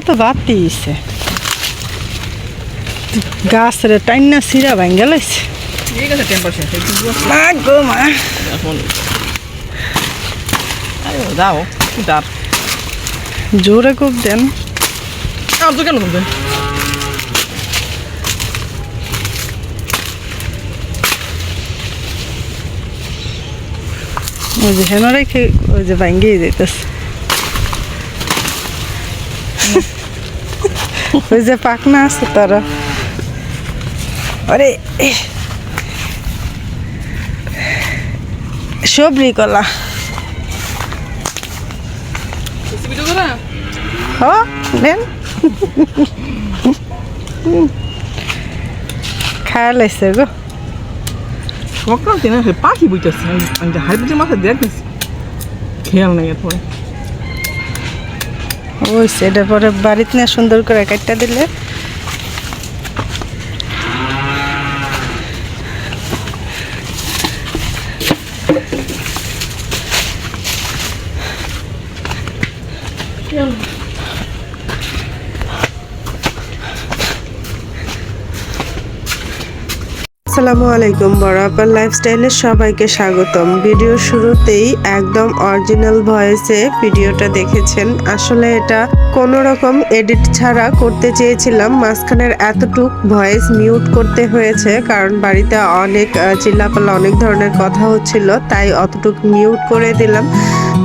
তো বাতিছে গাছের টাইনা সিরা ভাঙ্গা লাইছে মা গো মা যাও তার জোরে খুব দেন তো কেন তুমি ওই যে হেন রেখে ওই যে ভাঙ্গিয়ে যেতেছে ওই যে পাকনা আছে তারা আরে সবরি কলা নেন খায়া লাইছে গো সকাল দিনে পাখি বুঝতেছে আমি হাইব্রিডের মাথা দেখতেছি খেয়াল নাই এরপরে ওই সেটা পরে বাড়িতে না সুন্দর করে কাটটা দিলে আসসালামু আলাইকুম বরাবর লাইফস্টাইলের সবাইকে স্বাগতম। ভিডিও শুরুতেই একদম অরিজিনাল ভয়েসে ভিডিওটা দেখেছেন। আসলে এটা কোনো রকম এডিট ছাড়া করতে চেয়েছিলাম, মাঝখানের এতটুক ভয়েস মিউট করতে হয়েছে কারণ বাড়িতে অনেক চিল্লাপাল্লা অনেক ধরনের কথা হচ্ছিল, তাই অতটুক মিউট করে দিলাম।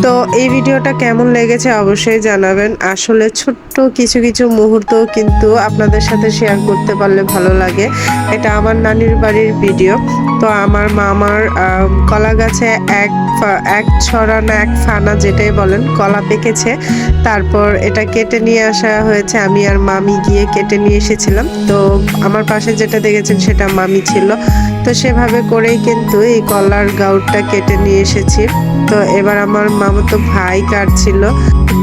তো এই ভিডিওটা কেমন লেগেছে অবশ্যই জানাবেন। আসলে ছোট্ট কিছু কিছু মুহূর্ত কিন্তু আপনাদের সাথে শেয়ার করতে পারলে ভালো লাগে। এটা আমার নানির বাড়ির ভিডিও। তো আমার মামার কলা গাছে এক ছড়া না এক ফানা যেটাই বলেন কলা পেকেছে, তারপর এটা কেটে নিয়ে আসা হয়েছে। আমি আর মামি গিয়ে কেটে নিয়ে এসেছিলাম। তো আমার পাশে যেটা দেখেছেন সেটা মামি ছিল। তো সেভাবে করেই কিন্তু এই কলার গাউটটা কেটে নিয়ে এসেছি। তো এবার আমার মামাতো ভাই কাটছিল।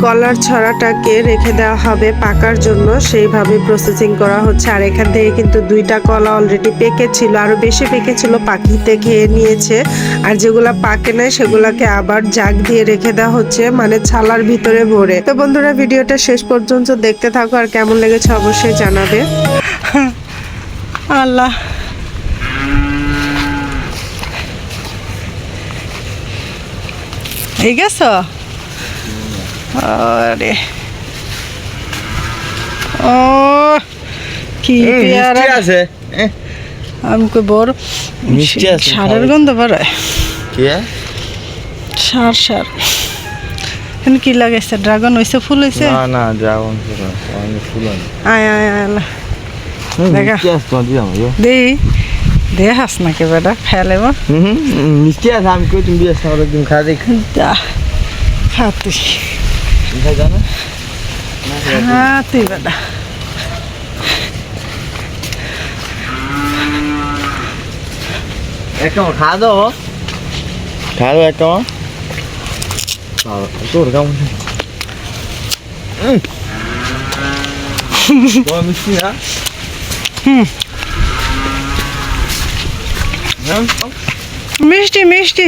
কলার ছড়াটাকে রেখে দেওয়া হবে পাকার জন্য, সেইভাবে প্রসেসিং করা হচ্ছে। আর এখান থেকে কিন্তু 2টা কলা অলরেডি পেকেছিল, আরো বেশি পেকেছিল, পাখিতে খেয়ে নিয়েছে। আর যেগুলা পাকে নাই সেগুলাকে আবার জাগ দিয়ে রেখে দেওয়া হচ্ছে, মানে ছালার ভিতরে ভরে। তো বন্ধুরা ভিডিওটা শেষ পর্যন্ত দেখতে থাকো, আর কেমন লেগেছে অবশ্যই জানাবে। আল্লাহ ঠিক আছে। আরে ও কি পেয়ারা আছে আমাকে বড় মিষ্টি আছে, সারের গন্ধ বেরোয়। কি সার এখানে কি লাগাইছে? ড্রাগন হয়েছে, ফুল হয়েছে? না না ড্রাগন ফুল আয় আয় আল্লাহ দেখা দেই দেখাস নাকি বেটা ফেলে মিষ্টি আছে। আমি কই তুমি বিয়ে সামনে তুমি খা দেখ খা তুই জানো হ্যাঁ তুই বেটা একটা খা দাও একটা তোর কেমন মিষ্টি না মিষ্টি মিষ্টি